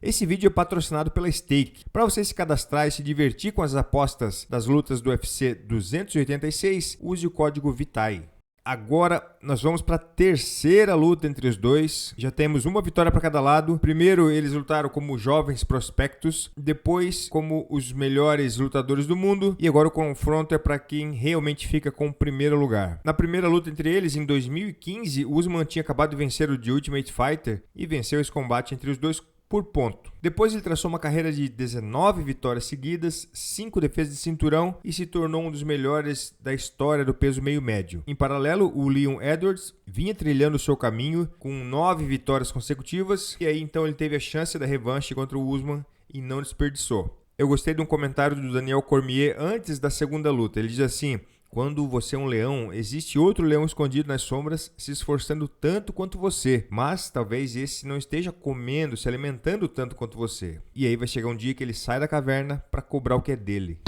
Esse vídeo é patrocinado pela Stake. Para você se cadastrar e se divertir com as apostas das lutas do UFC 286, use o código VITAI. Agora nós vamos para a terceira luta entre os dois. Já temos uma vitória para cada lado. Primeiro eles lutaram como jovens prospectos, depois como os melhores lutadores do mundo e agora o confronto é para quem realmente fica com o primeiro lugar. Na primeira luta entre eles, em 2015, o Usman tinha acabado de vencer o The Ultimate Fighter e venceu esse combate entre os dois por ponto. Depois ele traçou uma carreira de 19 vitórias seguidas, 5 defesas de cinturão e se tornou um dos melhores da história do peso meio médio. Em paralelo, o Leon Edwards vinha trilhando o seu caminho com 9 vitórias consecutivas e aí então ele teve a chance da revanche contra o Usman e não desperdiçou. Eu gostei de um comentário do Daniel Cormier antes da segunda luta. Ele diz assim: quando você é um leão, existe outro leão escondido nas sombras se esforçando tanto quanto você, mas talvez esse não esteja comendo, se alimentando tanto quanto você. E aí vai chegar um dia que ele sai da caverna para cobrar o que é dele.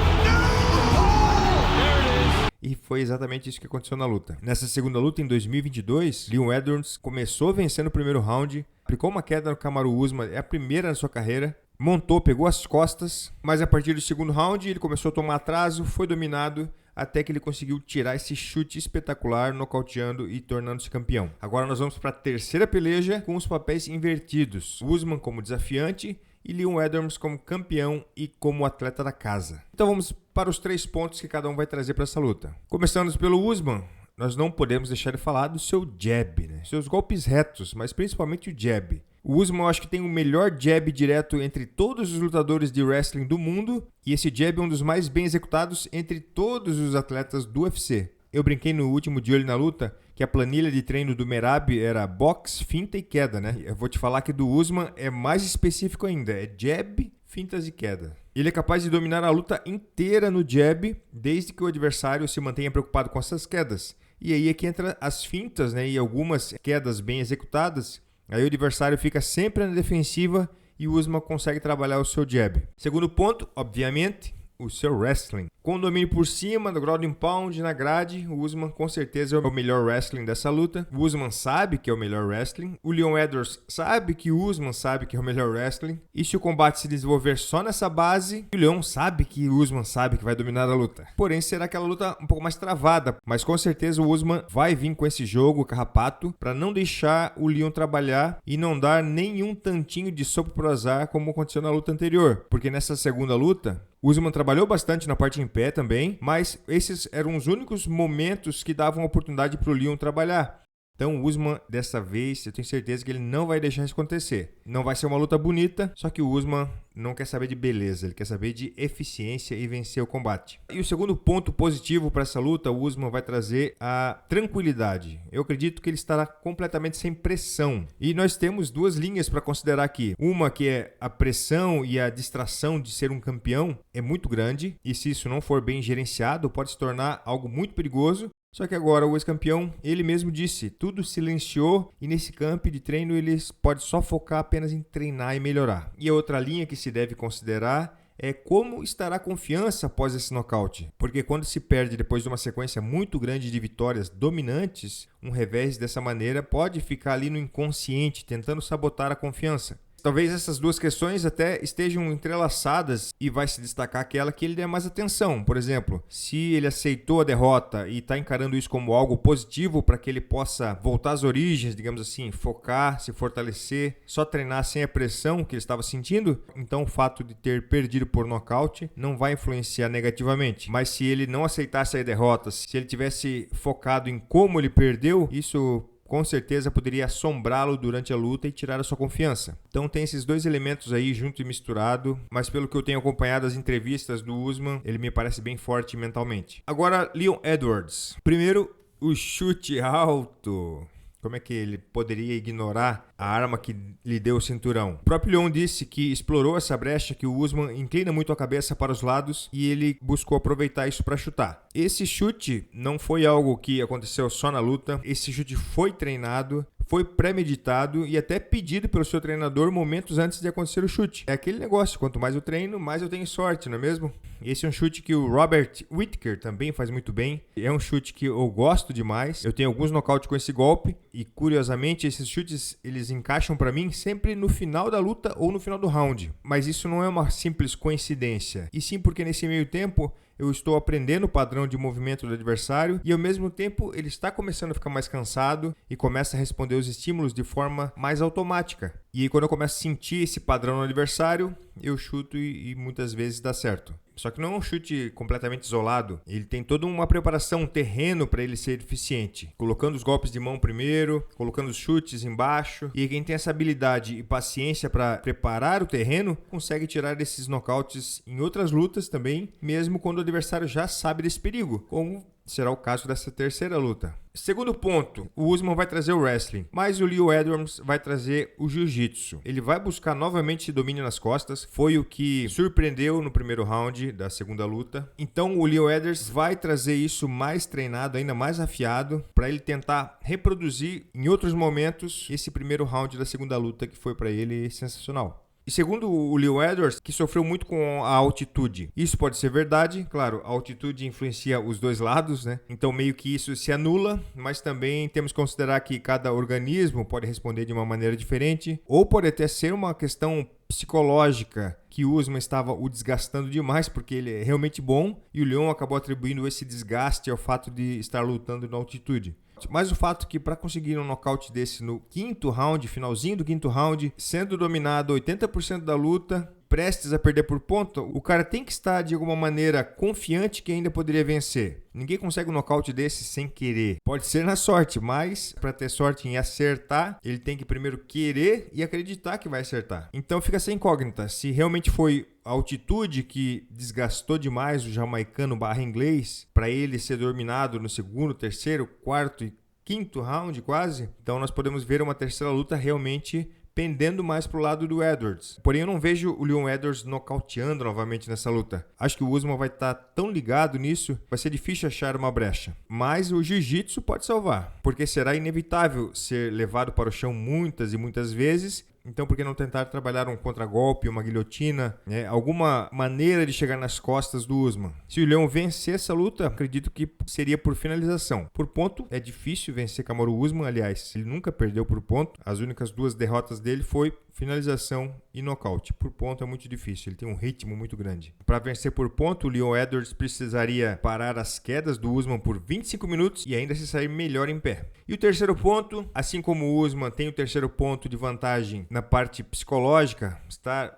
E foi exatamente isso que aconteceu na luta. Nessa segunda luta, em 2022, Leon Edwards começou vencendo o primeiro round, aplicou uma queda no Kamaru Usman, é a primeira na sua carreira, montou, pegou as costas, mas a partir do segundo round ele começou a tomar atraso, foi dominado, até que ele conseguiu tirar esse chute espetacular, nocauteando e tornando-se campeão. Agora nós vamos para a terceira peleja com os papéis invertidos. Usman como desafiante e Leon Edwards como campeão e como atleta da casa. Então vamos para os 3 pontos que cada um vai trazer para essa luta. Começando pelo Usman, nós não podemos deixar de falar do seu jab, né? Seus golpes retos, mas principalmente o jab. O Usman eu acho que tem o melhor jab direto entre todos os lutadores de wrestling do mundo e esse jab é um dos mais bem executados entre todos os atletas do UFC. Eu brinquei no último De Olho na Luta que a planilha de treino do Merab era box, finta e queda, né? Eu vou te falar que do Usman é mais específico ainda, é jab, fintas e queda. Ele é capaz de dominar a luta inteira no jab, desde que o adversário se mantenha preocupado com essas quedas. E aí é que entra as fintas, né? E algumas quedas bem executadas. Aí o adversário fica sempre na defensiva e o Usman consegue trabalhar o seu jab. Segundo ponto, obviamente, o seu wrestling. Com domínio por cima, do ground and pound, na grade, o Usman com certeza é o melhor wrestling dessa luta. O Usman sabe que é o melhor wrestling. O Leon Edwards sabe que o Usman sabe que é o melhor wrestling. E se o combate se desenvolver só nessa base, o Leon sabe que o Usman sabe que vai dominar a luta. Porém, será aquela luta um pouco mais travada. Mas com certeza o Usman vai vir com esse jogo carrapato para não deixar o Leon trabalhar e não dar nenhum tantinho de sopa pro azar como aconteceu na luta anterior. Porque nessa segunda luta, o Usman trabalhou bastante na parte em pé também, mas esses eram os únicos momentos que davam oportunidade para o Leon trabalhar. Então o Usman, dessa vez, eu tenho certeza que ele não vai deixar isso acontecer. Não vai ser uma luta bonita, só que o Usman não quer saber de beleza, ele quer saber de eficiência e vencer o combate. E o segundo ponto positivo para essa luta, o Usman vai trazer a tranquilidade. Eu acredito que ele estará completamente sem pressão. E nós temos 2 linhas para considerar aqui. Uma que é a pressão e a distração de ser um campeão é muito grande, e se isso não for bem gerenciado, pode se tornar algo muito perigoso. Só que agora o ex-campeão, ele mesmo disse, tudo silenciou e nesse campo de treino ele pode só focar apenas em treinar e melhorar. E a outra linha que se deve considerar é como estará a confiança após esse nocaute. Porque quando se perde depois de uma sequência muito grande de vitórias dominantes, um revés dessa maneira pode ficar ali no inconsciente, tentando sabotar a confiança. Talvez essas 2 questões até estejam entrelaçadas e vai se destacar aquela que ele dê mais atenção. Por exemplo, se ele aceitou a derrota e está encarando isso como algo positivo para que ele possa voltar às origens, digamos assim, focar, se fortalecer, só treinar sem a pressão que ele estava sentindo, então o fato de ter perdido por nocaute não vai influenciar negativamente. Mas se ele não aceitasse a derrota, se ele tivesse focado em como ele perdeu, isso com certeza poderia assombrá-lo durante a luta e tirar a sua confiança. Então tem esses 2 elementos aí junto e misturado, mas pelo que eu tenho acompanhado as entrevistas do Usman, ele me parece bem forte mentalmente. Agora, Leon Edwards. Primeiro, o chute alto. Como é que ele poderia ignorar a arma que lhe deu o cinturão? O próprio Leon disse que explorou essa brecha, que o Usman inclina muito a cabeça para os lados e ele buscou aproveitar isso para chutar. Esse chute não foi algo que aconteceu só na luta, esse chute foi treinado, foi premeditado e até pedido pelo seu treinador momentos antes de acontecer o chute. É aquele negócio, quanto mais eu treino, mais eu tenho sorte, não é mesmo? Esse é um chute que o Robert Whittaker também faz muito bem. É um chute que eu gosto demais. Eu tenho alguns nocautes com esse golpe e, curiosamente, esses chutes eles encaixam para mim sempre no final da luta ou no final do round. Mas isso não é uma simples coincidência, e sim porque nesse meio tempo eu estou aprendendo o padrão de movimento do adversário e, ao mesmo tempo, ele está começando a ficar mais cansado e começa a responder os estímulos de forma mais automática. E aí, quando eu começo a sentir esse padrão no adversário, eu chuto e muitas vezes dá certo. Só que não é um chute completamente isolado. Ele tem toda uma preparação, um terreno para ele ser eficiente. Colocando os golpes de mão primeiro, colocando os chutes embaixo. E quem tem essa habilidade e paciência para preparar o terreno, consegue tirar esses nocautes em outras lutas também, mesmo quando o adversário já sabe desse perigo, como será o caso dessa terceira luta. Segundo ponto, o Usman vai trazer o wrestling, mas o Leo Edwards vai trazer o jiu-jitsu. Ele vai buscar novamente esse domínio nas costas, foi o que surpreendeu no primeiro round da segunda luta. Então o Leo Edwards vai trazer isso mais treinado, ainda mais afiado, para ele tentar reproduzir em outros momentos esse primeiro round da segunda luta que foi para ele sensacional. E segundo o Leo Edwards, que sofreu muito com a altitude. Isso pode ser verdade, claro, a altitude influencia os dois lados, né? Então meio que isso se anula, mas também temos que considerar que cada organismo pode responder de uma maneira diferente, ou pode até ser uma questão psicológica, que o Usman estava o desgastando demais, porque ele é realmente bom, e o Leon acabou atribuindo esse desgaste ao fato de estar lutando na altitude. Mas o fato que para conseguir um nocaute desse no quinto round, finalzinho do quinto round, sendo dominado 80% da luta, prestes a perder por ponto, o cara tem que estar de alguma maneira confiante que ainda poderia vencer. Ninguém consegue um nocaute desse sem querer. Pode ser na sorte, mas para ter sorte em acertar, ele tem que primeiro querer e acreditar que vai acertar. Então fica essa incógnita, se realmente foi a altitude que desgastou demais o jamaicano barra inglês para ele ser dominado no segundo, terceiro, quarto e quinto round quase. Então nós podemos ver uma terceira luta realmente pendendo mais pro lado do Edwards. Porém, eu não vejo o Leon Edwards nocauteando novamente nessa luta. Acho que o Usman vai estar tão ligado nisso, vai ser difícil achar uma brecha. Mas o jiu-jitsu pode salvar, porque será inevitável ser levado para o chão muitas e muitas vezes. Então, por que não tentar trabalhar um contragolpe, uma guilhotina, né? Alguma maneira de chegar nas costas do Usman? Se o Leon vencer essa luta, acredito que seria por finalização. Por ponto, é difícil vencer Kamaru Usman, aliás, ele nunca perdeu por ponto. As únicas duas derrotas dele foi finalização e nocaute. Por ponto é muito difícil, ele tem um ritmo muito grande. Para vencer por ponto, o Leon Edwards precisaria parar as quedas do Usman por 25 minutos e ainda se sair melhor em pé. E o terceiro ponto, assim como o Usman tem o terceiro ponto de vantagem na parte psicológica,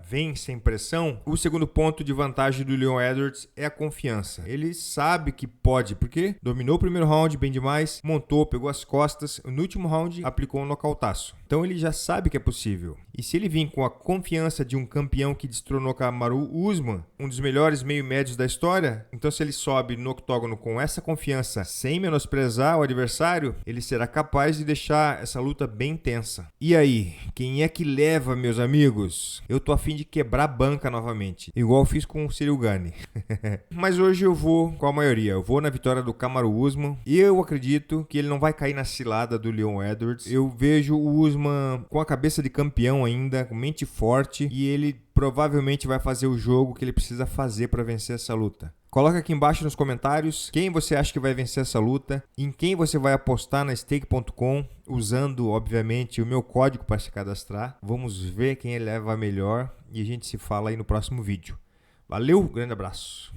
vem sem pressão, o segundo ponto de vantagem do Leon Edwards é a confiança. Ele sabe que pode, porque dominou o primeiro round bem demais, montou, pegou as costas, no último round aplicou um nocautaço. Então ele já sabe que é possível. E se ele vir com a confiança de um campeão que destronou Kamaru Usman, um dos melhores meio-médios da história, então se ele sobe no octógono com essa confiança, sem menosprezar o adversário, ele será capaz de deixar essa luta bem tensa. E aí, quem é que leva, meus amigos? Eu tô a fim de quebrar a banca novamente, igual fiz com o Ciryl Gane. Mas hoje eu vou com a maioria, eu vou na vitória do Kamaru Usman, e eu acredito que ele não vai cair na cilada do Leon Edwards. Eu vejo o Usman com a cabeça de campeão ainda, com mente forte, e ele provavelmente vai fazer o jogo que ele precisa fazer para vencer essa luta. Coloca aqui embaixo nos comentários quem você acha que vai vencer essa luta, em quem você vai apostar na stake.com, usando, obviamente, o meu código para se cadastrar. Vamos ver quem leva melhor e a gente se fala aí no próximo vídeo. Valeu, grande abraço!